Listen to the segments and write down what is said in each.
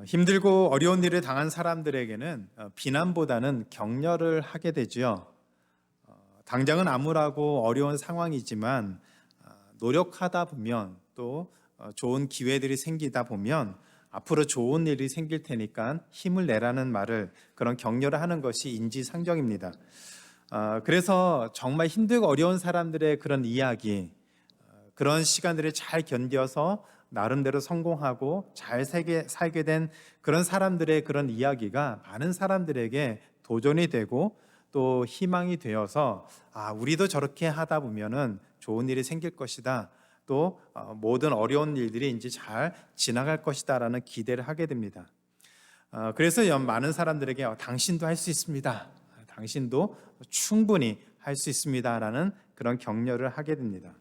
힘들고 어려운 일을 당한 사람들에게는 비난보다는 격려를 하게 되지요. 당장은 암울하고 어려운 상황이지만 노력하다 보면 또 좋은 기회들이 생기다 보면 앞으로 좋은 일이 생길 테니까 힘을 내라는 말을, 그런 격려를 하는 것이 인지상정입니다. 그래서 정말 힘들고 어려운 사람들의 그런 이야기, 그런 시간들을 잘 견뎌서 나름대로 성공하고 잘 살게 된 그런 사람들의 그런 이야기가 많은 사람들에게 도전이 되고 또 희망이 되어서, 우리도 저렇게 하다 보면은 좋은 일이 생길 것이다, 또 모든 어려운 일들이 이제 잘 지나갈 것이다라는 기대를 하게 됩니다. 그래서 많은 사람들에게 당신도 할 수 있습니다, 당신도 충분히 할 수 있습니다라는 그런 격려를 하게 됩니다.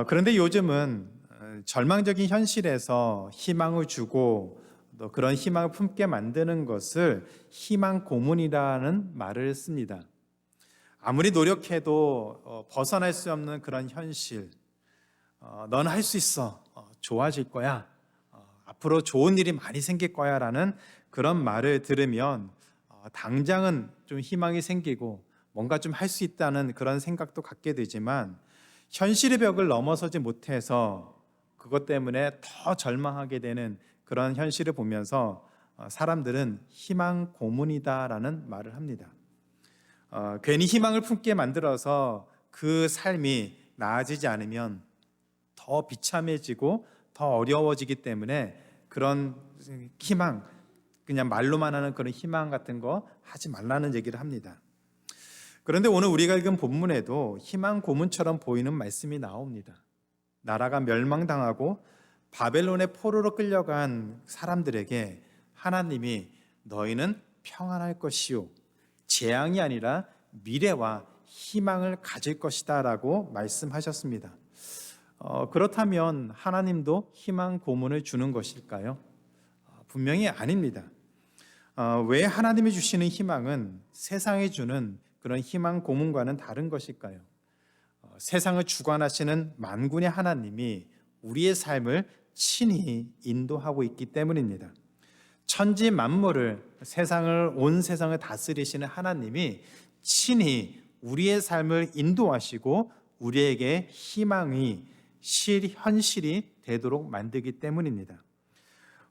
그런데 요즘은 절망적인 현실에서 희망을 주고 또 그런 희망을 품게 만드는 것을 희망 고문이라는 말을 씁니다. 아무리 노력해도 벗어날 수 없는 그런 현실, 넌 할 수 있어, 좋아질 거야, 앞으로 좋은 일이 많이 생길 거야 라는 그런 말을 들으면 당장은 좀 희망이 생기고 뭔가 좀 할 수 있다는 그런 생각도 갖게 되지만, 현실의 벽을 넘어서지 못해서 그것 때문에 더 절망하게 되는 그런 현실을 보면서 사람들은 희망 고문이다라는 말을 합니다. 괜히 희망을 품게 만들어서 그 삶이 나아지지 않으면 더 비참해지고 더 어려워지기 때문에 그런 희망, 그냥 말로만 하는 그런 희망 같은 거 하지 말라는 얘기를 합니다. 그런데 오늘 우리가 읽은 본문에도 희망 고문처럼 보이는 말씀이 나옵니다. 나라가 멸망당하고 바벨론의 포로로 끌려간 사람들에게 하나님이 너희는 평안할 것이요, 재앙이 아니라 미래와 희망을 가질 것이다 라고 말씀하셨습니다. 그렇다면 하나님도 희망 고문을 주는 것일까요? 분명히 아닙니다. 왜 하나님이 주시는 희망은 세상이 주는 그런 희망 고문과는 다른 것일까요? 세상을 주관하시는 만군의 하나님이 우리의 삶을 친히 인도하고 있기 때문입니다. 천지 만물을, 온 세상을 다스리시는 하나님이 친히 우리의 삶을 인도하시고 우리에게 희망이 현실이 되도록 만들기 때문입니다.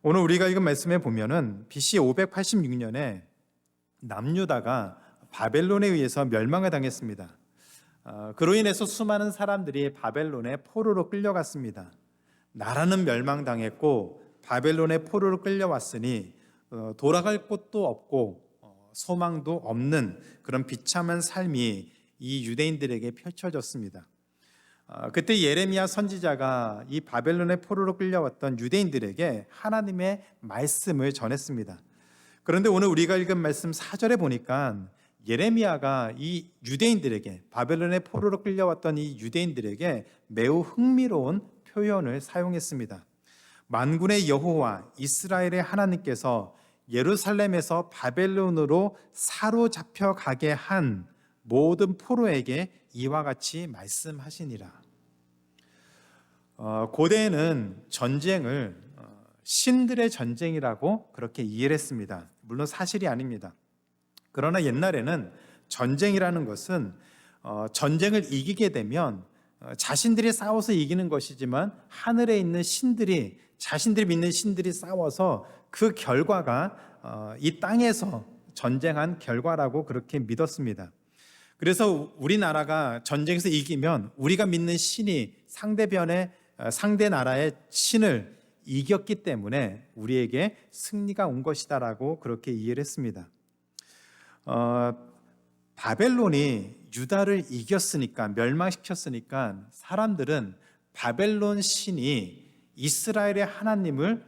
오늘 우리가 읽은 말씀에 보면은 BC 586년에 남유다가 바벨론에 의해서 멸망을 당했습니다. 그로 인해서 수많은 사람들이 바벨론의 포로로 끌려갔습니다. 나라는 멸망당했고 바벨론의 포로로 끌려왔으니 돌아갈 곳도 없고 소망도 없는 그런 비참한 삶이 이 유대인들에게 펼쳐졌습니다. 그때 예레미야 선지자가 이 바벨론의 포로로 끌려왔던 유대인들에게 하나님의 말씀을 전했습니다. 그런데 오늘 우리가 읽은 말씀 4절에 보니까 예레미야가 이 유대인들에게, 바벨론의 포로로 끌려왔던 이 유대인들에게 매우 흥미로운 표현을 사용했습니다. 만군의 여호와 이스라엘의 하나님께서 예루살렘에서 바벨론으로 사로잡혀 가게 한 모든 포로에게 이와 같이 말씀하시니라. 고대에는 전쟁을 신들의 전쟁이라고 그렇게 이해를 했습니다. 물론 사실이 아닙니다. 그러나 옛날에는 전쟁이라는 것은 전쟁을 이기게 되면 자신들이 싸워서 이기는 것이지만 하늘에 있는 신들이, 자신들이 믿는 신들이 싸워서 그 결과가 이 땅에서 전쟁한 결과라고 그렇게 믿었습니다. 그래서 우리나라가 전쟁에서 이기면 우리가 믿는 신이 상대 나라의 신을 이겼기 때문에 우리에게 승리가 온 것이다라고 그렇게 이해를 했습니다. 바벨론이 유다를 이겼으니까, 멸망시켰으니까 사람들은 바벨론 신이 이스라엘의 하나님을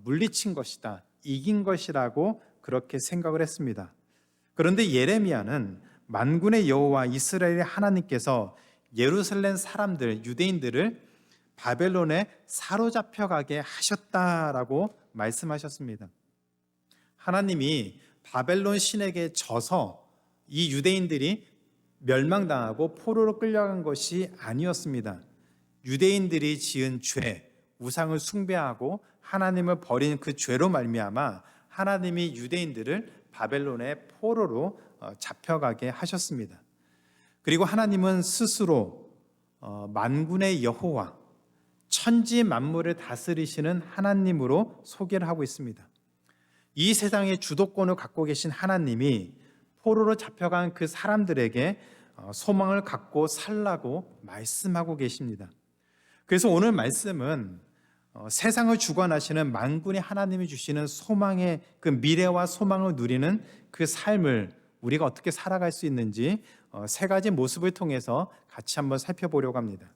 물리친 것이다, 이긴 것이라고 그렇게 생각을 했습니다. 그런데 예레미야는 만군의 여호와 이스라엘의 하나님께서 예루살렘 사람들, 유대인들을 바벨론에 사로잡혀 가게 하셨다라고 말씀하셨습니다. 하나님이 바벨론 신에게 져서 이 유대인들이 멸망당하고 포로로 끌려간 것이 아니었습니다. 유대인들이 지은 죄, 우상을 숭배하고 하나님을 버린 그 죄로 말미암아 하나님이 유대인들을 바벨론의 포로로 잡혀가게 하셨습니다. 그리고 하나님은 스스로 만군의 여호와, 천지 만물을 다스리시는 하나님으로 소개를 하고 있습니다. 이 세상의 주도권을 갖고 계신 하나님이 포로로 잡혀간 그 사람들에게 소망을 갖고 살라고 말씀하고 계십니다. 그래서 오늘 말씀은 세상을 주관하시는 만군의 하나님이 주시는 소망의 그 미래와 소망을 누리는 그 삶을 우리가 어떻게 살아갈 수 있는지 세 가지 모습을 통해서 같이 한번 살펴보려고 합니다.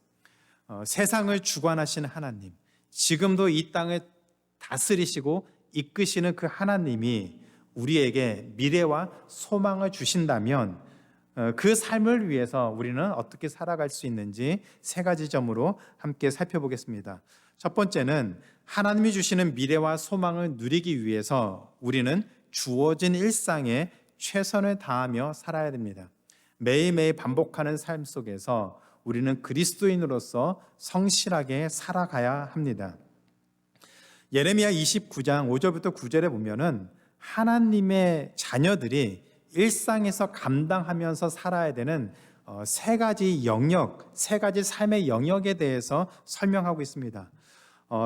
세상을 주관하시는 하나님, 지금도 이 땅을 다스리시고 이끄시는 그 하나님이 우리에게 미래와 소망을 주신다면 그 삶을 위해서 우리는 어떻게 살아갈 수 있는지 세 가지 점으로 함께 살펴보겠습니다. 첫 번째는 하나님이 주시는 미래와 소망을 누리기 위해서 우리는 주어진 일상에 최선을 다하며 살아야 됩니다. 매일매일 반복하는 삶 속에서 우리는 그리스도인으로서 성실하게 살아가야 합니다. 예레미야 29장 5절부터 9절에 보면은 하나님의 자녀들이 일상에서 감당하면서 살아야 되는 세 가지 영역, 세 가지 삶의 영역에 대해서 설명하고 있습니다.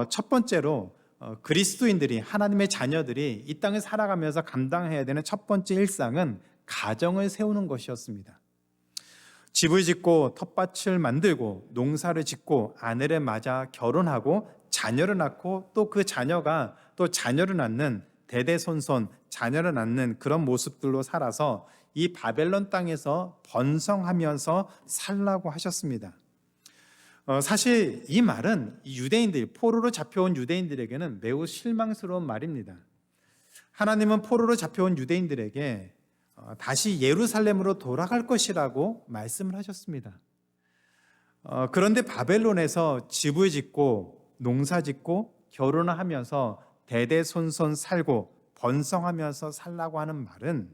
첫 번째로 그리스도인들이, 하나님의 자녀들이 이 땅을 살아가면서 감당해야 되는 첫 번째 일상은 가정을 세우는 것이었습니다. 집을 짓고 텃밭을 만들고 농사를 짓고 아내를 맞아 결혼하고 자녀를 낳고 또 그 자녀가 또 자녀를 낳는 대대손손 자녀를 낳는 그런 모습들로 살아서 이 바벨론 땅에서 번성하면서 살라고 하셨습니다. 사실 이 말은 유대인들, 포로로 잡혀온 유대인들에게는 매우 실망스러운 말입니다. 하나님은 포로로 잡혀온 유대인들에게 다시 예루살렘으로 돌아갈 것이라고 말씀을 하셨습니다. 그런데 바벨론에서 집을 짓고 농사 짓고 결혼을 하면서 대대손손 살고 번성하면서 살라고 하는 말은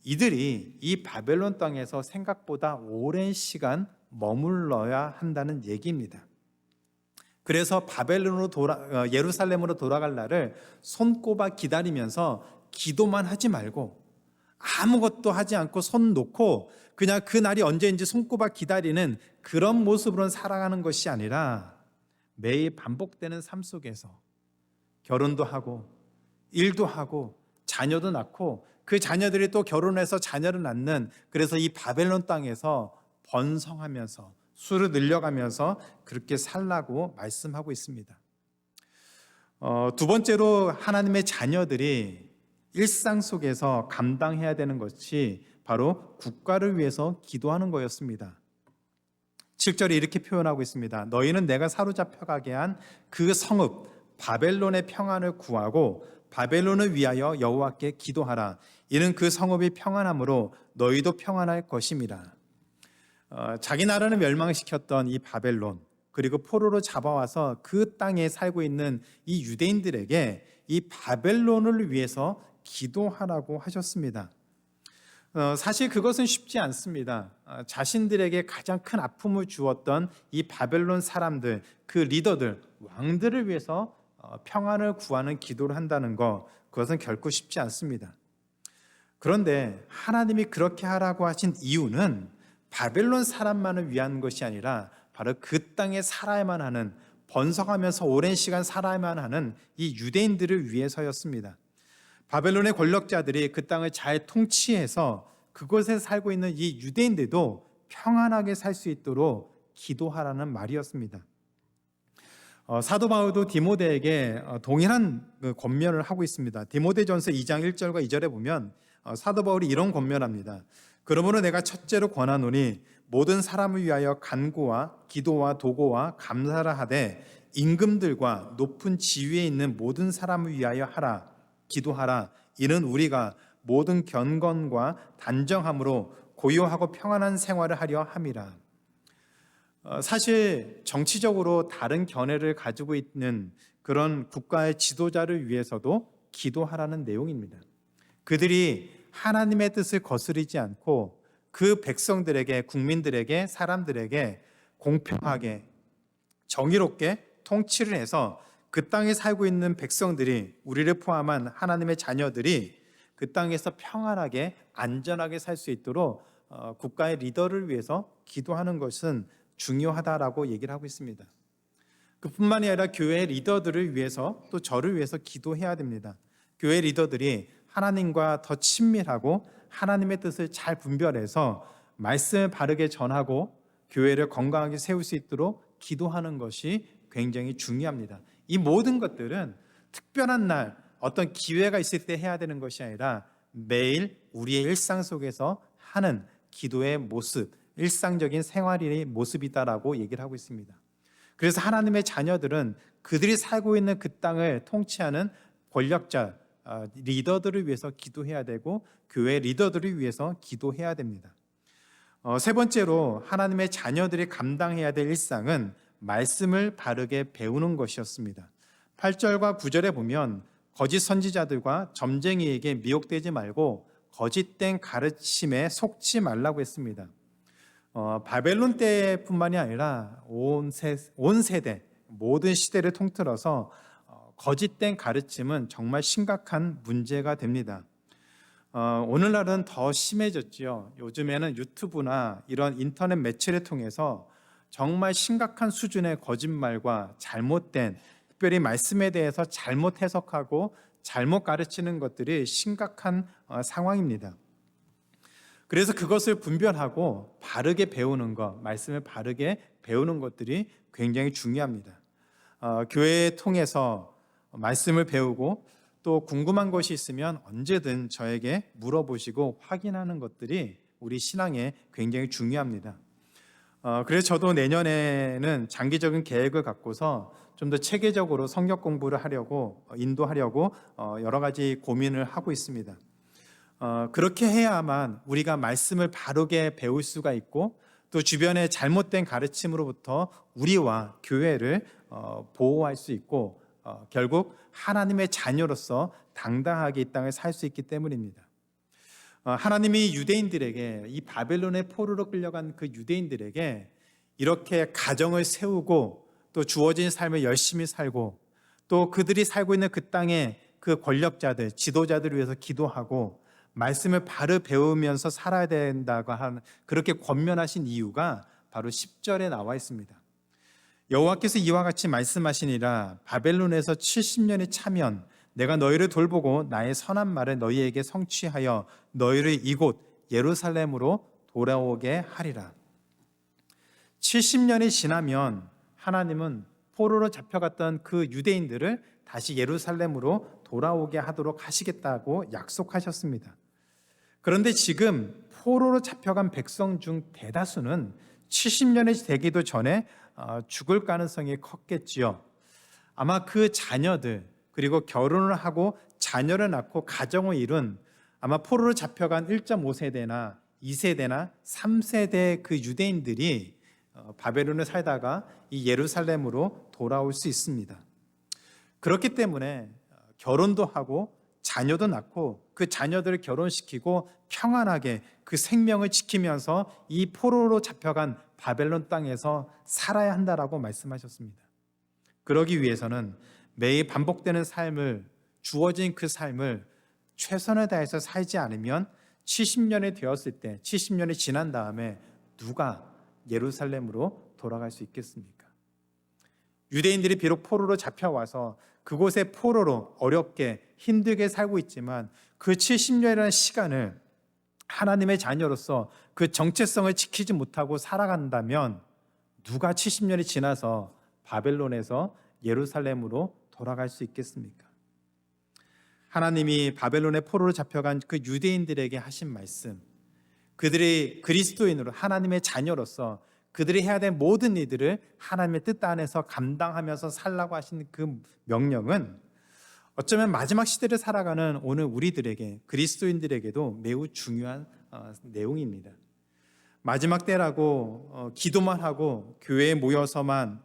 이들이 이 바벨론 땅에서 생각보다 오랜 시간 머물러야 한다는 얘기입니다. 그래서 예루살렘으로 돌아갈 날을 손꼽아 기다리면서 기도만 하지 말고 아무것도 하지 않고 손 놓고 그냥 그 날이 언제인지 손꼽아 기다리는 그런 모습으로는 살아가는 것이 아니라 매일 반복되는 삶 속에서 결혼도 하고 일도 하고 자녀도 낳고 그 자녀들이 또 결혼해서 자녀를 낳는, 그래서 이 바벨론 땅에서 번성하면서 수를 늘려가면서 그렇게 살라고 말씀하고 있습니다. 두 번째로 하나님의 자녀들이 일상 속에서 감당해야 되는 것이 바로 국가를 위해서 기도하는 거였습니다. 7절에 이렇게 표현하고 있습니다. 너희는 내가 사로잡혀가게 한 그 성읍 바벨론의 평안을 구하고 바벨론을 위하여 여호와께 기도하라. 이는 그 성읍이 평안함으로 너희도 평안할 것임이라. 자기 나라를 멸망시켰던 이 바벨론, 그리고 포로로 잡아와서 그 땅에 살고 있는 이 유대인들에게 이 바벨론을 위해서 기도하라고 하셨습니다. 사실 그것은 쉽지 않습니다. 자신들에게 가장 큰 아픔을 주었던 이 바벨론 사람들, 그 리더들, 왕들을 위해서 평안을 구하는 기도를 한다는 것, 그것은 결코 쉽지 않습니다. 그런데 하나님이 그렇게 하라고 하신 이유는 바벨론 사람만을 위한 것이 아니라 바로 그 땅에 살아야만 하는, 번성하면서 오랜 시간 살아야만 하는 이 유대인들을 위해서였습니다. 바벨론의 권력자들이 그 땅을 잘 통치해서 그곳에 살고 있는 이 유대인들도 평안하게 살 수 있도록 기도하라는 말이었습니다. 사도 바울도 디모데에게 동일한 권면을 하고 있습니다. 디모데전서 2장 1절과 2절에 보면 사도 바울이 이런 권면합니다. 그러므로 내가 첫째로 권하노니 모든 사람을 위하여 간구와 기도와 도고와 감사를 하되 임금들과 높은 지위에 있는 모든 사람을 위하여 하라. 기도하라. 이는 우리가 모든 경건과 단정함으로 고요하고 평안한 생활을 하려 함이라. 사실 정치적으로 다른 견해를 가지고 있는 그런 국가의 지도자를 위해서도 기도하라는 내용입니다. 그들이 하나님의 뜻을 거스르지 않고 그 백성들에게, 국민들에게, 사람들에게 공평하게, 정의롭게 통치를 해서 그 땅에 살고 있는 백성들이, 우리를 포함한 하나님의 자녀들이 그 땅에서 평안하게 안전하게 살 수 있도록 국가의 리더를 위해서 기도하는 것은 중요하다라고 얘기를 하고 있습니다. 그뿐만이 아니라 교회 리더들을 위해서, 또 저를 위해서 기도해야 됩니다. 교회 리더들이 하나님과 더 친밀하고 하나님의 뜻을 잘 분별해서 말씀을 바르게 전하고 교회를 건강하게 세울 수 있도록 기도하는 것이 굉장히 중요합니다. 이 모든 것들은 특별한 날, 어떤 기회가 있을 때 해야 되는 것이 아니라 매일 우리의 일상 속에서 하는 기도의 모습, 일상적인 생활의 모습이다라고 얘기를 하고 있습니다. 그래서 하나님의 자녀들은 그들이 살고 있는 그 땅을 통치하는 권력자, 리더들을 위해서 기도해야 되고 교회 리더들을 위해서 기도해야 됩니다. 세 번째로 하나님의 자녀들이 감당해야 될 일상은 말씀을 바르게 배우는 것이었습니다. 8절과 9절에 보면 거짓 선지자들과 점쟁이에게 미혹되지 말고 거짓된 가르침에 속지 말라고 했습니다. 바벨론 때뿐만이 아니라 온 세대, 모든 시대를 통틀어서 거짓된 가르침은 정말 심각한 문제가 됩니다. 오늘날은 더 심해졌지요. 요즘에는 유튜브나 이런 인터넷 매체를 통해서 정말 심각한 수준의 거짓말과 잘못된, 특별히 말씀에 대해서 잘못 해석하고 잘못 가르치는 것들이 심각한 상황입니다. 그래서 그것을 분별하고 바르게 배우는 것, 말씀을 바르게 배우는 것들이 굉장히 중요합니다. 교회를 통해서 말씀을 배우고 또 궁금한 것이 있으면 언제든 저에게 물어보시고 확인하는 것들이 우리 신앙에 굉장히 중요합니다. 그래서 저도 내년에는 장기적인 계획을 갖고서 좀 더 체계적으로 성경 공부를 하려고, 인도하려고 여러 가지 고민을 하고 있습니다. 그렇게 해야만 우리가 말씀을 바르게 배울 수가 있고 또 주변의 잘못된 가르침으로부터 우리와 교회를 보호할 수 있고 결국 하나님의 자녀로서 당당하게 이 땅을 살 수 있기 때문입니다. 하나님이 유대인들에게, 이 바벨론의 포로로 끌려간 그 유대인들에게 이렇게 가정을 세우고 또 주어진 삶을 열심히 살고 또 그들이 살고 있는 그 땅의 그 권력자들, 지도자들을 위해서 기도하고 말씀을 바로 배우면서 살아야 된다고 하는, 그렇게 권면하신 이유가 바로 10절에 나와 있습니다. 여호와께서 이와 같이 말씀하시니라. 바벨론에서 70년이 차면 내가 너희를 돌보고 나의 선한 말을 너희에게 성취하여 너희를 이곳 예루살렘으로 돌아오게 하리라. 70년이 지나면 하나님은 포로로 잡혀갔던 그 유대인들을 다시 예루살렘으로 돌아오게 하도록 하시겠다고 약속하셨습니다. 그런데 지금 포로로 잡혀간 백성 중 대다수는 70년이 되기도 전에 죽을 가능성이 컸겠지요. 아마 그 자녀들, 그리고 결혼을 하고 자녀를 낳고 가정을 이룬 아마 포로로 잡혀간 1.5세대나 2세대나 3세대 그 유대인들이 바벨론에 살다가 이 예루살렘으로 돌아올 수 있습니다. 그렇기 때문에 결혼도 하고 자녀도 낳고 그 자녀들을 결혼시키고 평안하게 그 생명을 지키면서 이 포로로 잡혀간 바벨론 땅에서 살아야 한다라고 말씀하셨습니다. 그러기 위해서는 매일 반복되는 삶을, 주어진 그 삶을 최선을 다해서 살지 않으면 70년이 되었을 때, 70년이 지난 다음에 누가 예루살렘으로 돌아갈 수 있겠습니까? 유대인들이 비록 포로로 잡혀와서 그곳에 포로로 어렵게 힘들게 살고 있지만 그 70년이라는 시간을 하나님의 자녀로서 그 정체성을 지키지 못하고 살아간다면 누가 70년이 지나서 바벨론에서 예루살렘으로 돌아갈 수 있겠습니까? 하나님이 바벨론의 포로로 잡혀간 그 유대인들에게 하신 말씀, 그들이 그리스도인으로 하나님의 자녀로서 그들이 해야 될 모든 일들을 하나님의 뜻 안에서 감당하면서 살라고 하신 그 명령은 어쩌면 마지막 시대를 살아가는 오늘 우리들에게, 그리스도인들에게도 매우 중요한 내용입니다. 마지막 때라고 기도만 하고 교회에 모여서만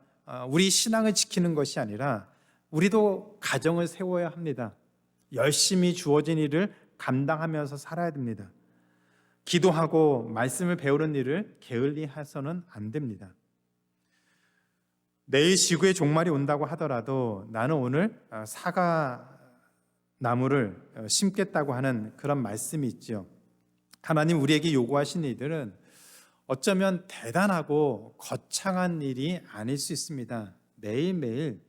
우리 신앙을 지키는 것이 아니라 우리도 가정을 세워야 합니다. 열심히 주어진 일을 감당하면서 살아야 됩니다. 기도하고 말씀을 배우는 일을 게을리해서는 안 됩니다. 내일 지구의 종말이 온다고 하더라도 나는 오늘 사과 나무를 심겠다고 하는 그런 말씀이 있죠. 하나님 우리에게 요구하신 일들은 어쩌면 대단하고 거창한 일이 아닐 수 있습니다. 매일매일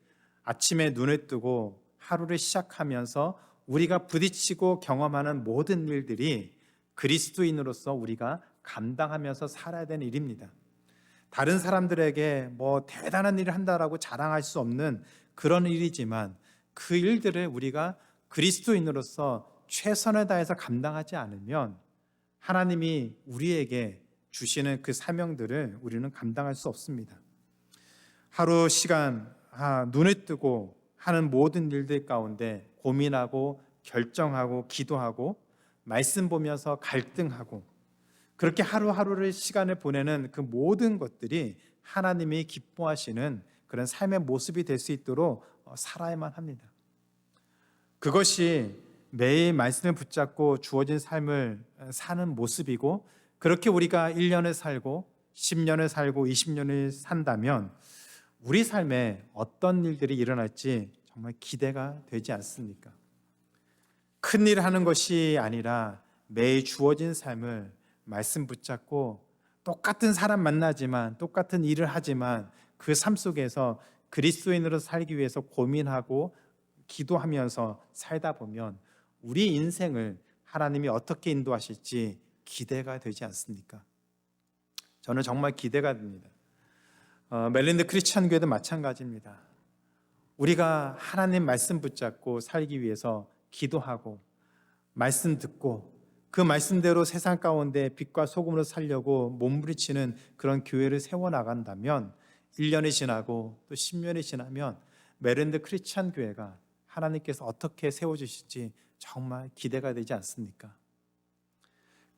아침에 눈을 뜨고 하루를 시작하면서 우리가 부딪히고 경험하는 모든 일들이 그리스도인으로서 우리가 감당하면서 살아야 되는 일입니다. 다른 사람들에게 뭐 대단한 일을 한다라고 자랑할 수 없는 그런 일이지만 그 일들을 우리가 그리스도인으로서 최선을 다해서 감당하지 않으면 하나님이 우리에게 주시는 그 사명들을 우리는 감당할 수 없습니다. 하루 시간 눈을 뜨고 하는 모든 일들 가운데 고민하고 결정하고 기도하고 말씀 보면서 갈등하고 그렇게 하루하루를 시간을 보내는 그 모든 것들이 하나님이 기뻐하시는 그런 삶의 모습이 될 수 있도록 살아야만 합니다. 그것이 매일 말씀을 붙잡고 주어진 삶을 사는 모습이고 그렇게 우리가 1년을 살고 10년을 살고 20년을 산다면 우리 삶에 어떤 일들이 일어날지 정말 기대가 되지 않습니까? 큰 일을 하는 것이 아니라 매일 주어진 삶을 말씀 붙잡고 똑같은 사람 만나지만 똑같은 일을 하지만 그 삶 속에서 그리스도인으로 살기 위해서 고민하고 기도하면서 살다 보면 우리 인생을 하나님이 어떻게 인도하실지 기대가 되지 않습니까? 저는 정말 기대가 됩니다. 멜린드 크리스찬 교회도 마찬가지입니다. 우리가 하나님 말씀 붙잡고 살기 위해서 기도하고 말씀 듣고 그 말씀대로 세상 가운데 빛과 소금으로 살려고 몸부림치는 그런 교회를 세워나간다면 1년이 지나고 또 10년이 지나면 멜린드 크리스찬 교회가 하나님께서 어떻게 세워주실지 정말 기대가 되지 않습니까?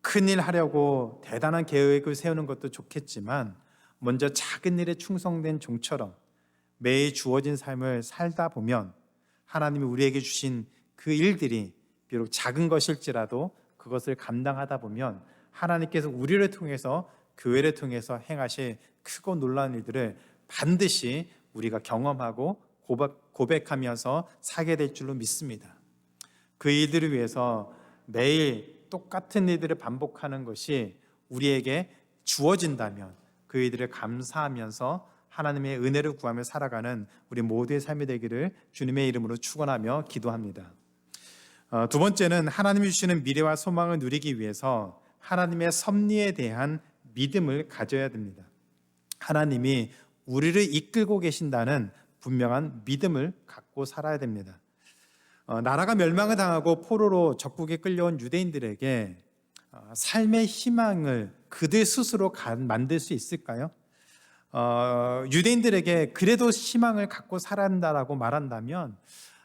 큰일 하려고 대단한 계획을 세우는 것도 좋겠지만 먼저 작은 일에 충성된 종처럼 매일 주어진 삶을 살다 보면 하나님이 우리에게 주신 그 일들이 비록 작은 것일지라도 그것을 감당하다 보면 하나님께서 우리를 통해서 교회를 통해서 행하실 크고 놀라운 일들을 반드시 우리가 경험하고 고백하면서 살게 될 줄로 믿습니다. 그 일들을 위해서 매일 똑같은 일들을 반복하는 것이 우리에게 주어진다면 그 일들을 감사하면서 하나님의 은혜를 구하며 살아가는 우리 모두의 삶이 되기를 주님의 이름으로 축원하며 기도합니다. 두 번째는 하나님이 주시는 미래와 소망을 누리기 위해서 하나님의 섭리에 대한 믿음을 가져야 됩니다. 하나님이 우리를 이끌고 계신다는 분명한 믿음을 갖고 살아야 됩니다. 나라가 멸망을 당하고 포로로 적국에 끌려온 유대인들에게 삶의 희망을 그들 스스로 만들 수 있을까요? 유대인들에게 그래도 희망을 갖고 살아야 한다라고 말한다면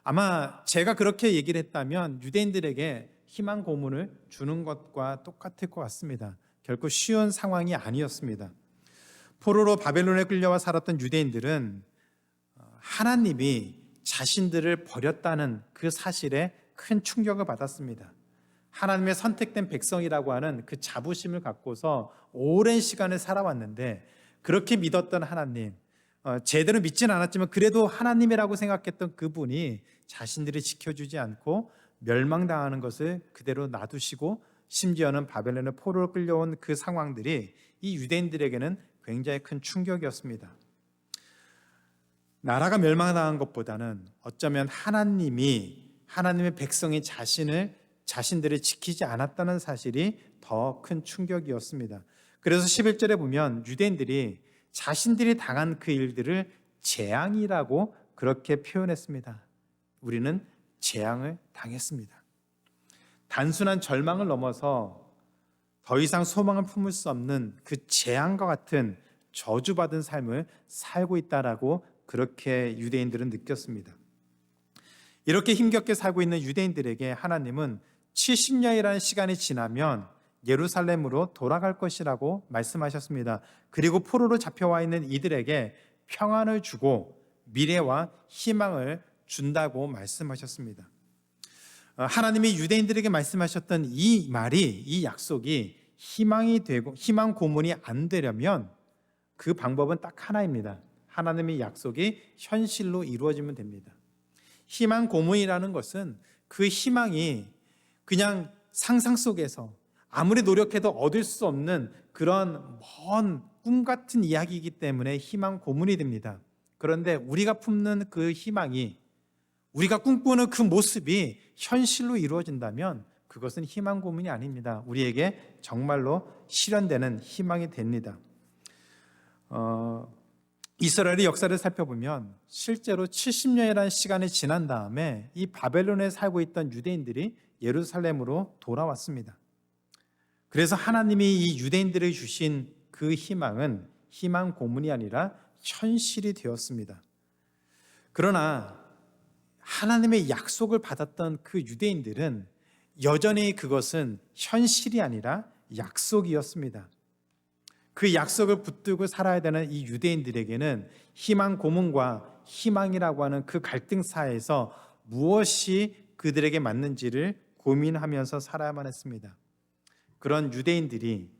아마 제가 그렇게 얘기를 했다면 유대인들에게 희망 고문을 주는 것과 똑같을 것 같습니다. 결코 쉬운 상황이 아니었습니다. 포로로 바벨론에 끌려와 살았던 유대인들은 하나님이 자신들을 버렸다는 그 사실에 큰 충격을 받았습니다. 하나님의 선택된 백성이라고 하는 그 자부심을 갖고서 오랜 시간을 살아왔는데 그렇게 믿었던 하나님, 제대로 믿지는 않았지만 그래도 하나님이라고 생각했던 그분이 자신들이 지켜주지 않고 멸망당하는 것을 그대로 놔두시고 심지어는 바벨론에 포로로 끌려온 그 상황들이 이 유대인들에게는 굉장히 큰 충격이었습니다. 나라가 멸망당한 것보다는 어쩌면 하나님의 백성이 자신들을 지키지 않았다는 사실이 더 큰 충격이었습니다. 그래서 11절에 보면 유대인들이 자신들이 당한 그 일들을 재앙이라고 그렇게 표현했습니다. 우리는 재앙을 당했습니다. 단순한 절망을 넘어서 더 이상 소망을 품을 수 없는 그 재앙과 같은 저주받은 삶을 살고 있다라고 그렇게 유대인들은 느꼈습니다. 이렇게 힘겹게 살고 있는 유대인들에게 하나님은 70년이라는 시간이 지나면 예루살렘으로 돌아갈 것이라고 말씀하셨습니다. 그리고 포로로 잡혀와 있는 이들에게 평안을 주고 미래와 희망을 준다고 말씀하셨습니다. 하나님이 유대인들에게 말씀하셨던 이 말이, 이 약속이 희망이 되고 희망 고문이 안 되려면 그 방법은 딱 하나입니다. 하나님의 약속이 현실로 이루어지면 됩니다. 희망 고문이라는 것은 그 희망이 그냥 상상 속에서 아무리 노력해도 얻을 수 없는 그런 먼 꿈 같은 이야기이기 때문에 희망 고문이 됩니다. 그런데 우리가 품는 그 희망이, 우리가 꿈꾸는 그 모습이 현실로 이루어진다면 그것은 희망 고문이 아닙니다. 우리에게 정말로 실현되는 희망이 됩니다. 이스라엘의 역사를 살펴보면 실제로 70년이라는 시간이 지난 다음에 이 바벨론에 살고 있던 유대인들이 예루살렘으로 돌아왔습니다. 그래서 하나님이 이 유대인들에게 주신 그 희망은 희망 고문이 아니라 현실이 되었습니다. 그러나 하나님의 약속을 받았던 그 유대인들은 여전히 그것은 현실이 아니라 약속이었습니다. 그 약속을 붙들고 살아야 되는 이 유대인들에게는 희망 고문과 희망이라고 하는 그 갈등사에서 무엇이 그들에게 맞는지를 고민하면서 살아야만 했습니다. 그런 유대인들이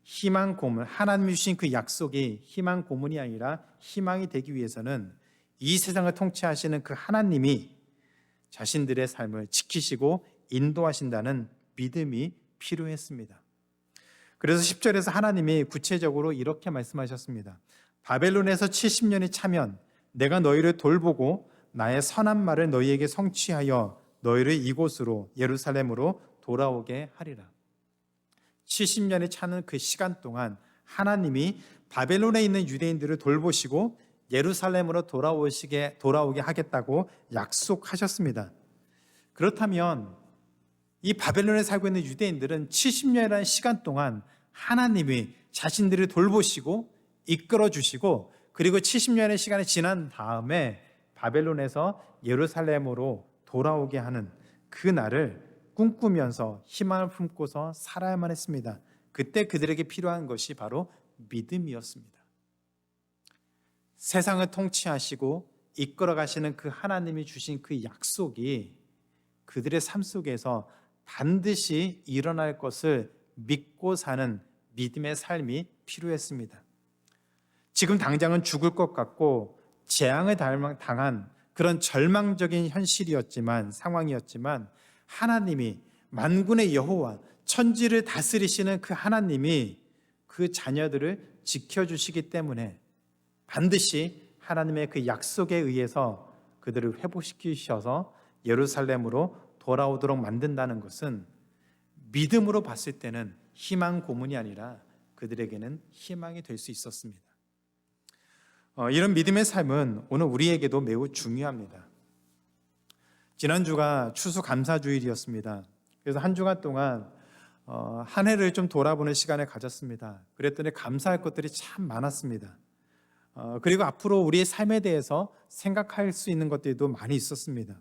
희망 고문, 하나님이 주신 그 약속이 희망 고문이 아니라 희망이 되기 위해서는 이 세상을 통치하시는 그 하나님이 자신들의 삶을 지키시고 인도하신다는 믿음이 필요했습니다. 그래서 10절에서 하나님이 구체적으로 이렇게 말씀하셨습니다. 바벨론에서 70년이 차면 내가 너희를 돌보고 나의 선한 말을 너희에게 성취하여 너희를 이곳으로 예루살렘으로 돌아오게 하리라. 70년이 차는 그 시간 동안 하나님이 바벨론에 있는 유대인들을 돌보시고 예루살렘으로 돌아오게 하겠다고 약속하셨습니다. 그렇다면 이 바벨론에 살고 있는 유대인들은 70년이라는 시간 동안 하나님이 자신들을 돌보시고 이끌어 주시고 그리고 70년의 시간이 지난 다음에 바벨론에서 예루살렘으로 돌아오게 하는 그 날을 꿈꾸면서 희망을 품고서 살아야만 했습니다. 그때 그들에게 필요한 것이 바로 믿음이었습니다. 세상을 통치하시고 이끌어 가시는 그 하나님이 주신 그 약속이 그들의 삶 속에서 반드시 일어날 것을 믿고 사는 믿음의 삶이 필요했습니다. 지금 당장은 죽을 것 같고 재앙을 당한 그런 절망적인 현실이었지만, 상황이었지만 하나님이 만군의 여호와, 천지를 다스리시는 그 하나님이 그 자녀들을 지켜주시기 때문에 반드시 하나님의 그 약속에 의해서 그들을 회복시키셔서 예루살렘으로 돌아오도록 만든다는 것은 믿음으로 봤을 때는 희망 고문이 아니라 그들에게는 희망이 될 수 있었습니다. 이런 믿음의 삶은 오늘 우리에게도 매우 중요합니다. 지난주가 추수감사주일이었습니다. 그래서 한 주간 동안 한 해를 좀 돌아보는 시간을 가졌습니다. 그랬더니 감사할 것들이 참 많았습니다. 그리고 앞으로 우리의 삶에 대해서 생각할 수 있는 것들도 많이 있었습니다.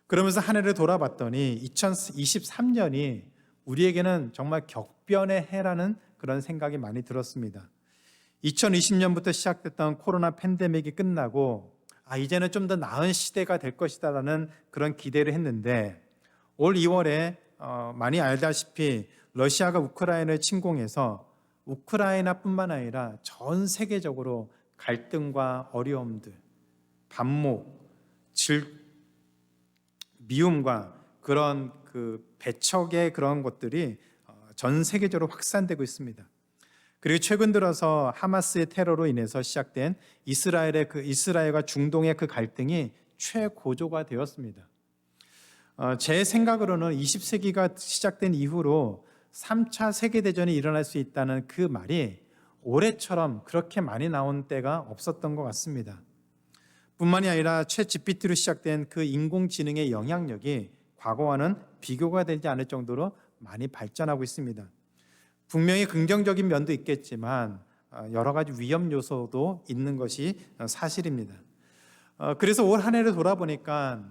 그러면서 한 해를 돌아봤더니 2023년이 우리에게는 정말 격변의 해라는 그런 생각이 많이 들었습니다. 2020년부터 시작됐던 코로나 팬데믹이 끝나고 이제는 좀 더 나은 시대가 될 것이다라는 그런 기대를 했는데 올 2월에 많이 알다시피 러시아가 우크라이나를 침공해서 우크라이나뿐만 아니라 전 세계적으로 갈등과 어려움들, 반목, 미움과 그런 그 배척의 그런 것들이 전 세계적으로 확산되고 있습니다. 그리고 최근 들어서 하마스의 테러로 인해서 시작된 이스라엘과 중동의 그 갈등이 최고조가 되었습니다. 제 생각으로는 20세기가 시작된 이후로 3차 세계대전이 일어날 수 있다는 그 말이 올해처럼 그렇게 많이 나온 때가 없었던 것 같습니다. 뿐만이 아니라 챗GPT로 시작된 그 인공지능의 영향력이 과거와는 비교가 되지 않을 정도로 많이 발전하고 있습니다. 분명히 긍정적인 면도 있겠지만 여러 가지 위험 요소도 있는 것이 사실입니다. 그래서 올 한 해를 돌아보니까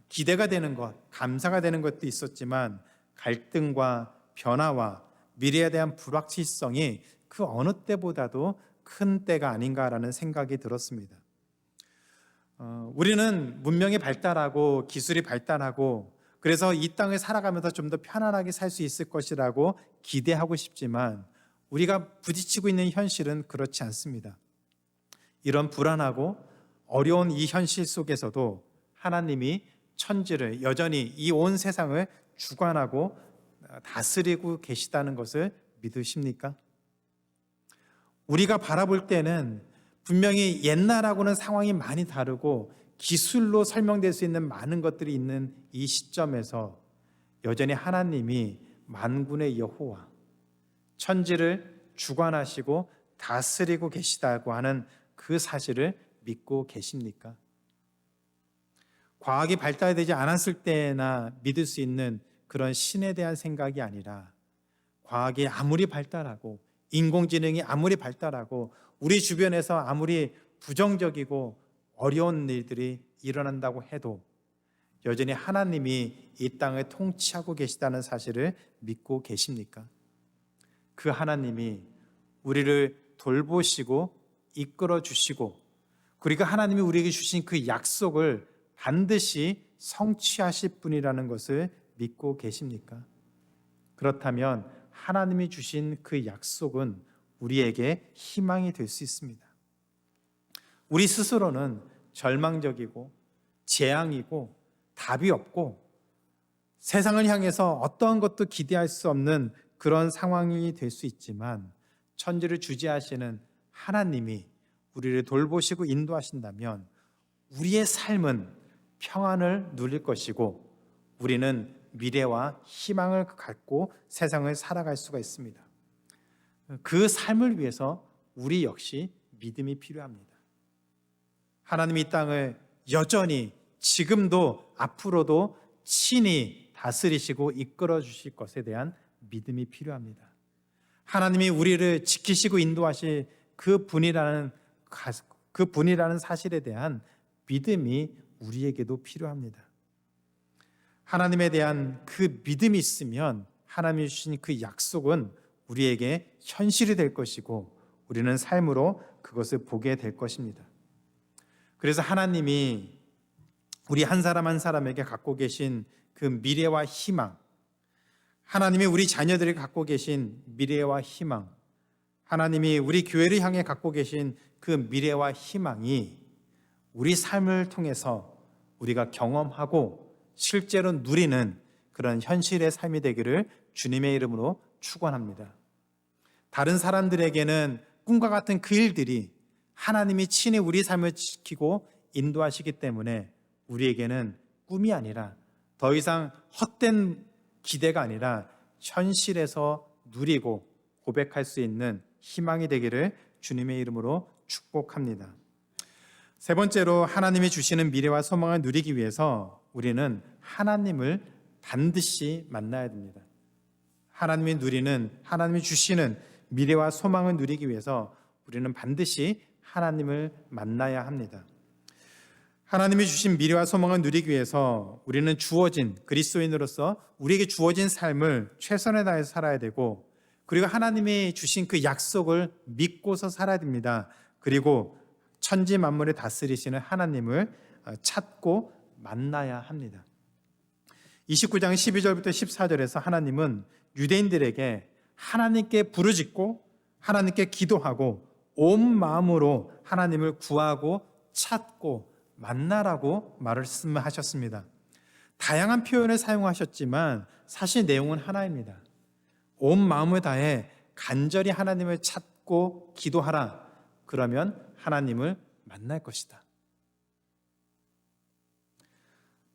기대가 되는 것, 감사가 되는 것도 있었지만 갈등과 변화와 미래에 대한 불확실성이 그 어느 때보다도 큰 때가 아닌가라는 생각이 들었습니다. 우리는 문명이 발달하고 기술이 발달하고 그래서 이 땅을 살아가면서 좀 더 편안하게 살 수 있을 것이라고 기대하고 싶지만 우리가 부딪히고 있는 현실은 그렇지 않습니다. 이런 불안하고 어려운 이 현실 속에서도 하나님이 천지를 여전히 이 온 세상을 주관하고 다스리고 계시다는 것을 믿으십니까? 우리가 바라볼 때는 분명히 옛날하고는 상황이 많이 다르고 기술로 설명될 수 있는 많은 것들이 있는 이 시점에서 여전히 하나님이 만군의 여호와, 천지를 주관하시고 다스리고 계시다고 하는 그 사실을 믿고 계십니까? 과학이 발달되지 않았을 때나 믿을 수 있는 그런 신에 대한 생각이 아니라 과학이 아무리 발달하고 인공지능이 아무리 발달하고 우리 주변에서 아무리 부정적이고 어려운 일들이 일어난다고 해도 여전히 하나님이 이 땅을 통치하고 계시다는 사실을 믿고 계십니까? 그 하나님이 우리를 돌보시고 이끌어 주시고 그리고 하나님이 우리에게 주신 그 약속을 반드시 성취하실 분이라는 것을 믿고 계십니까? 그렇다면 하나님이 주신 그 약속은 우리에게 희망이 될 수 있습니다. 우리 스스로는 절망적이고 재앙이고 답이 없고 세상을 향해서 어떠한 것도 기대할 수 없는 그런 상황이 될 수 있지만 천지를 주재하시는 하나님이 우리를 돌보시고 인도하신다면 우리의 삶은 평안을 누릴 것이고 우리는 미래와 희망을 갖고 세상을 살아갈 수가 있습니다. 그 삶을 위해서 우리 역시 믿음이 필요합니다. 하나님이 이 땅을 여전히 지금도 앞으로도 친히 다스리시고 이끌어 주실 것에 대한 믿음이 필요합니다. 하나님이 우리를 지키시고 인도하실 그 분이라는 사실에 대한 믿음이 우리에게도 필요합니다. 하나님에 대한 그 믿음이 있으면 하나님이 주신 그 약속은 우리에게 현실이 될 것이고 우리는 삶으로 그것을 보게 될 것입니다. 그래서 하나님이 우리 한 사람 한 사람에게 갖고 계신 그 미래와 희망, 하나님이 우리 자녀들이 갖고 계신 미래와 희망, 하나님이 우리 교회를 향해 갖고 계신 그 미래와 희망이 우리 삶을 통해서 우리가 경험하고 실제로 누리는 그런 현실의 삶이 되기를 주님의 이름으로 축원합니다. 다른 사람들에게는 꿈과 같은 그 일들이 하나님이 친히 우리 삶을 지키고 인도하시기 때문에 우리에게는 꿈이 아니라 더 이상 헛된 기대가 아니라 현실에서 누리고 고백할 수 있는 희망이 되기를 주님의 이름으로 축복합니다. 세 번째로 하나님이 주시는 미래와 소망을 누리기 위해서 우리는 하나님을 반드시 만나야 됩니다. 하나님이 주시는 미래와 소망을 누리기 위해서 우리는 반드시 하나님을 만나야 합니다. 하나님이 주신 미래와 소망을 누리기 위해서 우리는 그리스도인으로서 우리에게 주어진 삶을 최선을 다해서 살아야 되고 그리고 하나님이 주신 그 약속을 믿고서 살아야 됩니다. 그리고 천지 만물을 다스리시는 하나님을 찾고 만나야 합니다. 29장 12절부터 14절에서 하나님은 유대인들에게 하나님께 부르짖고 하나님께 기도하고 온 마음으로 하나님을 구하고 찾고 만나라고 말씀하셨습니다. 다양한 표현을 사용하셨지만 사실 내용은 하나입니다. 온 마음을 다해 간절히 하나님을 찾고 기도하라. 그러면 하나님을 만날 것이다.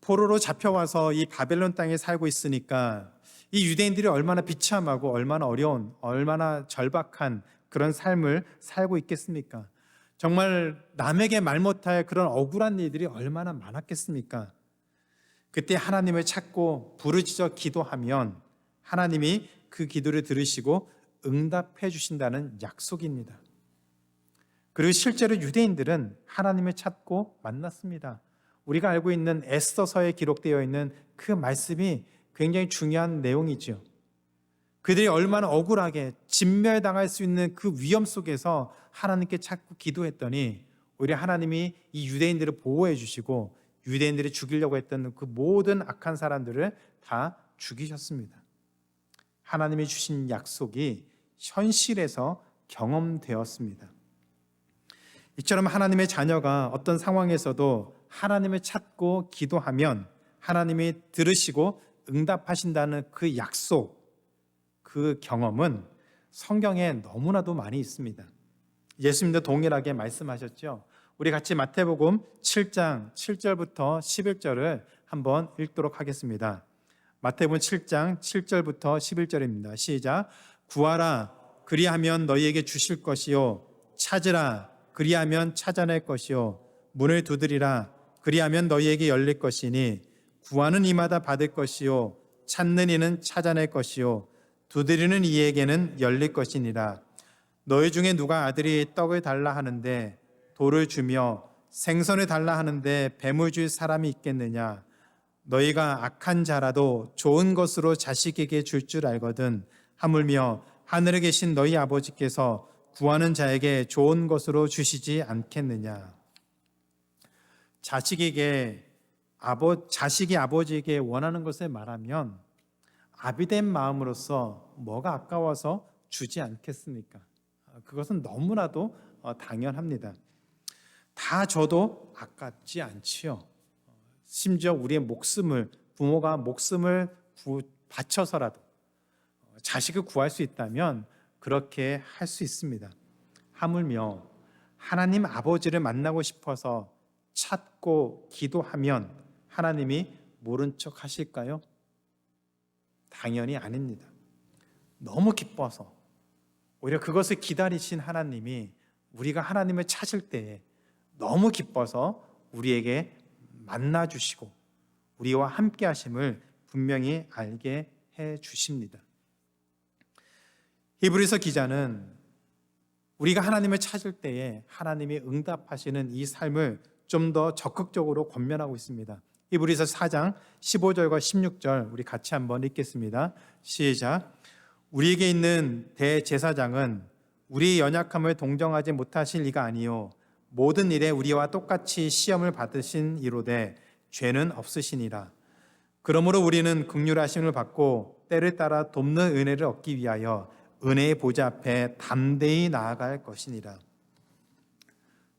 포로로 잡혀와서 이 바벨론 땅에 살고 있으니까 이 유대인들이 얼마나 비참하고 얼마나 어려운, 얼마나 절박한 그런 삶을 살고 있겠습니까? 정말 남에게 말 못할 그런 억울한 일들이 얼마나 많았겠습니까? 그때 하나님을 찾고 부르짖어 기도하면 하나님이 그 기도를 들으시고 응답해 주신다는 약속입니다. 그리고 실제로 유대인들은 하나님을 찾고 만났습니다. 우리가 알고 있는 에스더서에 기록되어 있는 그 말씀이 굉장히 중요한 내용이죠. 그들이 얼마나 억울하게 진멸당할 수 있는 그 위험 속에서 하나님께 찾고 기도했더니 오히려 하나님이 이 유대인들을 보호해 주시고 유대인들이 죽이려고 했던 그 모든 악한 사람들을 다 죽이셨습니다. 하나님이 주신 약속이 현실에서 경험되었습니다. 이처럼 하나님의 자녀가 어떤 상황에서도 하나님을 찾고 기도하면 하나님이 들으시고 응답하신다는 그 약속, 그 경험은 성경에 너무나도 많이 있습니다. 예수님도 동일하게 말씀하셨죠. 우리 같이 마태복음 7장 7절부터 11절을 한번 읽도록 하겠습니다. 마태복음 7장 7절부터 11절입니다. 시작. 구하라 그리하면 너희에게 주실 것이요 찾으라 그리하면 찾아낼 것이요 문을 두드리라 그리하면 너희에게 열릴 것이니 구하는 이마다 받을 것이요 찾는 이는 찾아낼 것이요 두드리는 이에게는 열릴 것이니라. 너희 중에 누가 아들이 떡을 달라 하는데 돌을 주며 생선을 달라 하는데 뱀을 줄 사람이 있겠느냐? 너희가 악한 자라도 좋은 것으로 자식에게 줄 줄 알거든. 하물며 하늘에 계신 너희 아버지께서 구하는 자에게 좋은 것으로 주시지 않겠느냐? 자식이 아버지에게 원하는 것을 말하면 아비된 마음으로서 뭐가 아까워서 주지 않겠습니까? 그것은 너무나도 당연합니다. 다 줘도 아깝지 않지요. 심지어 우리의 목숨을, 부모가 목숨을 바쳐서라도 자식을 구할 수 있다면 그렇게 할 수 있습니다. 하물며 하나님 아버지를 만나고 싶어서 찾고 기도하면 하나님이 모른 척 하실까요? 당연히 아닙니다. 너무 기뻐서 오히려 그것을 기다리신 하나님이 우리가 하나님을 찾을 때에 너무 기뻐서 우리에게 만나 주시고 우리와 함께 하심을 분명히 알게 해 주십니다. 히브리서 기자는 우리가 하나님을 찾을 때에 하나님이 응답하시는 이 삶을 좀 더 적극적으로 권면하고 있습니다. 히브리서 4장 15절과 16절 우리 같이 한번 읽겠습니다. 시작. 우리에게 있는 대제사장은 우리의 연약함을 동정하지 못하실 이가 아니요 모든 일에 우리와 똑같이 시험을 받으신 이로되 죄는 없으시니라. 그러므로 우리는 긍휼하심을 받고 때를 따라 돕는 은혜를 얻기 위하여 은혜의 보좌 앞에 담대히 나아갈 것이니라.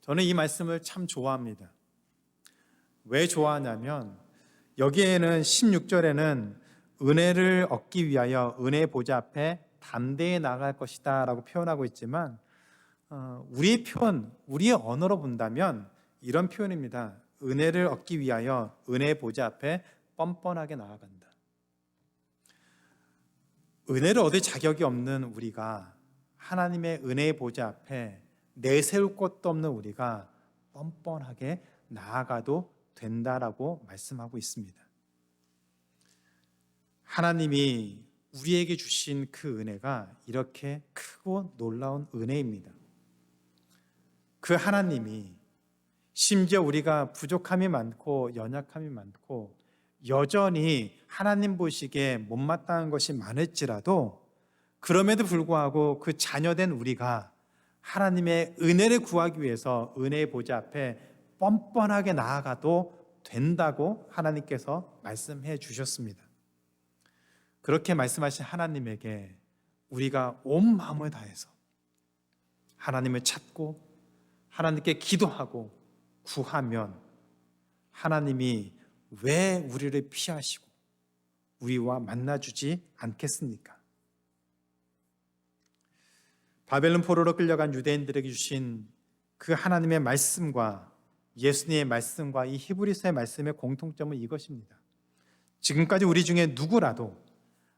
저는 이 말씀을 참 좋아합니다. 왜 좋아하냐면 여기에는 16절에는 은혜를 얻기 위하여 은혜의 보좌 앞에 담대히 나아갈 것이다 라고 표현하고 있지만 우리의 표현, 우리의 언어로 본다면 이런 표현입니다. 은혜를 얻기 위하여 은혜의 보좌 앞에 뻔뻔하게 나아간다. 은혜를 얻을 자격이 없는 우리가 하나님의 은혜의 보좌 앞에 내세울 것도 없는 우리가 뻔뻔하게 나아가도 된다라고 말씀하고 있습니다. 하나님이 우리에게 주신 그 은혜가 이렇게 크고 놀라운 은혜입니다. 그 하나님이 심지어 우리가 부족함이 많고 연약함이 많고 여전히 하나님 보시기에 못마땅한 것이 많을지라도 그럼에도 불구하고 그 자녀된 우리가 하나님의 은혜를 구하기 위해서 은혜의 보좌 앞에 뻔뻔하게 나아가도 된다고 하나님께서 말씀해 주셨습니다. 그렇게 말씀하신 하나님에게 우리가 온 마음을 다해서 하나님을 찾고 하나님께 기도하고 구하면 하나님이 왜 우리를 피하시고 우리와 만나주지 않겠습니까? 바벨론 포로로 끌려간 유대인들에게 주신 그 하나님의 말씀과 예수님의 말씀과 이 히브리서의 말씀의 공통점은 이것입니다. 지금까지 우리 중에 누구라도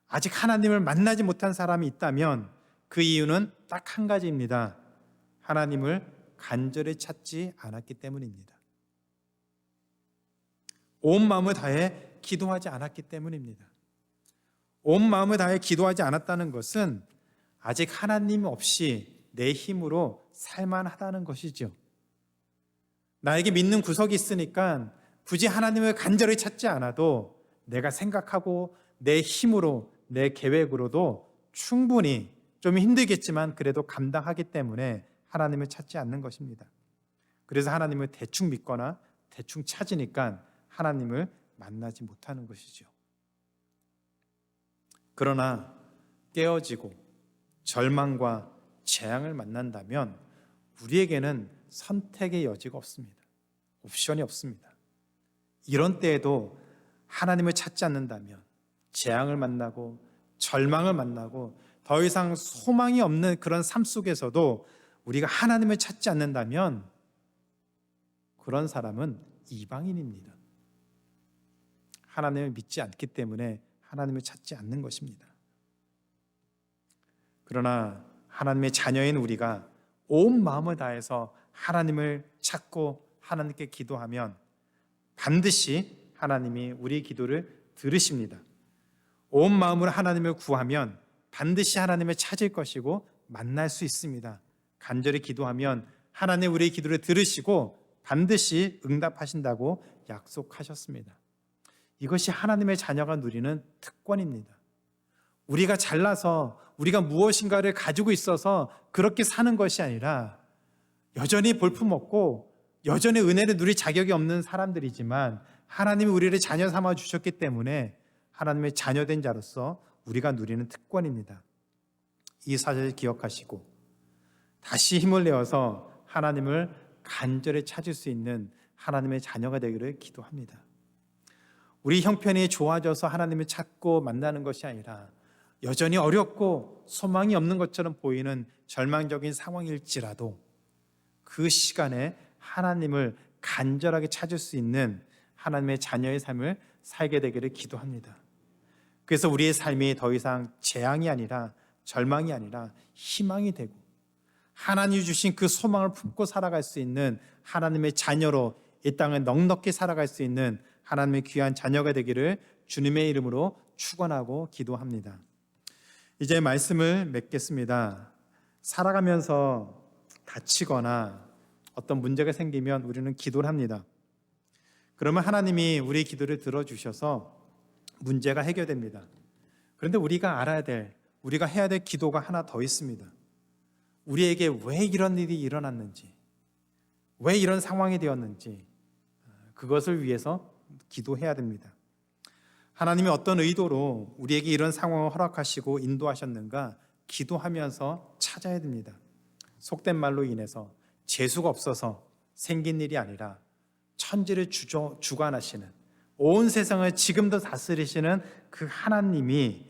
아직 하나님을 만나지 못한 사람이 있다면 그 이유는 딱 한 가지입니다. 하나님을 간절히 찾지 않았기 때문입니다. 온 마음을 다해 기도하지 않았기 때문입니다. 온 마음을 다해 기도하지 않았다는 것은 아직 하나님 없이 내 힘으로 살만하다는 것이죠. 나에게 믿는 구석이 있으니까 굳이 하나님을 간절히 찾지 않아도 내가 생각하고 내 힘으로 내 계획으로도 충분히 좀 힘들겠지만 그래도 감당하기 때문에 하나님을 찾지 않는 것입니다. 그래서 하나님을 대충 믿거나 대충 찾으니까 하나님을 만나지 못하는 것이죠. 그러나 깨어지고 절망과 재앙을 만난다면 우리에게는 선택의 여지가 없습니다. 옵션이 없습니다. 이런 때에도 하나님을 찾지 않는다면 재앙을 만나고 절망을 만나고 더 이상 소망이 없는 그런 삶 속에서도 우리가 하나님을 찾지 않는다면 그런 사람은 이방인입니다. 하나님을 믿지 않기 때문에 하나님을 찾지 않는 것입니다. 그러나 하나님의 자녀인 우리가 온 마음을 다해서 하나님을 찾고 하나님께 기도하면 반드시 하나님이 우리 기도를 들으십니다. 온 마음으로 하나님을 구하면 반드시 하나님을 찾을 것이고 만날 수 있습니다. 간절히 기도하면 하나님 우리의 기도를 들으시고 반드시 응답하신다고 약속하셨습니다. 이것이 하나님의 자녀가 누리는 특권입니다. 우리가 잘나서 우리가 무엇인가를 가지고 있어서 그렇게 사는 것이 아니라 여전히 볼품없고 여전히 은혜를 누릴 자격이 없는 사람들이지만 하나님이 우리를 자녀 삼아 주셨기 때문에 하나님의 자녀된 자로서 우리가 누리는 특권입니다. 이 사실을 기억하시고 다시 힘을 내어서 하나님을 간절히 찾을 수 있는 하나님의 자녀가 되기를 기도합니다. 우리 형편이 좋아져서 하나님을 찾고 만나는 것이 아니라 여전히 어렵고 소망이 없는 것처럼 보이는 절망적인 상황일지라도 그 시간에 하나님을 간절하게 찾을 수 있는 하나님의 자녀의 삶을 살게 되기를 기도합니다. 그래서 우리의 삶이 더 이상 재앙이 아니라 절망이 아니라 희망이 되고 하나님이 주신 그 소망을 품고 살아갈 수 있는 하나님의 자녀로 이 땅을 넉넉히 살아갈 수 있는 하나님의 귀한 자녀가 되기를 주님의 이름으로 축원하고 기도합니다. 이제 말씀을 맺겠습니다. 살아가면서 다치거나 어떤 문제가 생기면 우리는 기도를 합니다. 그러면 하나님이 우리의 기도를 들어주셔서 문제가 해결됩니다. 그런데 우리가 알아야 될, 우리가 해야 될 기도가 하나 더 있습니다. 우리에게 왜 이런 일이 일어났는지, 왜 이런 상황이 되었는지 그것을 위해서 기도해야 됩니다. 하나님이 어떤 의도로 우리에게 이런 상황을 허락하시고 인도하셨는가 기도하면서 찾아야 됩니다. 속된 말로 인해서 재수가 없어서 생긴 일이 아니라 천지를 주관하시는 온 세상을 지금도 다스리시는 그 하나님이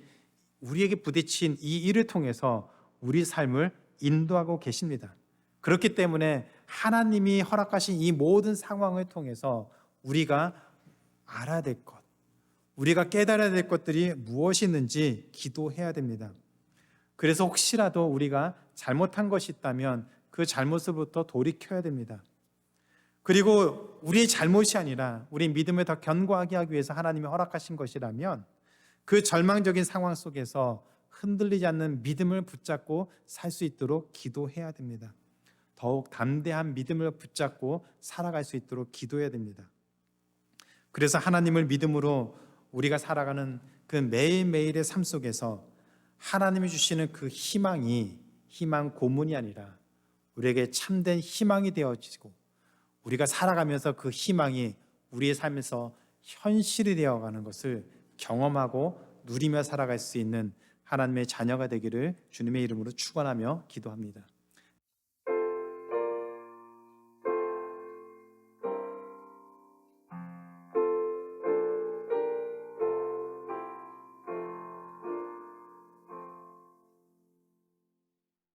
우리에게 부딪힌 이 일을 통해서 우리 삶을 인도하고 계십니다. 그렇기 때문에 하나님이 허락하신 이 모든 상황을 통해서 우리가 알아야 될 것, 우리가 깨달아야 될 것들이 무엇이 있는지 기도해야 됩니다. 그래서 혹시라도 우리가 잘못한 것이 있다면 그 잘못으로부터 돌이켜야 됩니다. 그리고 우리의 잘못이 아니라 우리 믿음을 더 견고하게 하기 위해서 하나님이 허락하신 것이라면 그 절망적인 상황 속에서 흔들리지 않는 믿음을 붙잡고 살 수 있도록 기도해야 됩니다. 더욱 담대한 믿음을 붙잡고 살아갈 수 있도록 기도해야 됩니다. 그래서 하나님을 믿음으로 우리가 살아가는 그 매일매일의 삶 속에서 하나님이 주시는 그 희망이 희망 고문이 아니라 우리에게 참된 희망이 되어지고 우리가 살아가면서 그 희망이 우리의 삶에서 현실이 되어가는 것을 경험하고 누리며 살아갈 수 있는 하나님의 자녀가 되기를 주님의 이름으로 축원하며 기도합니다.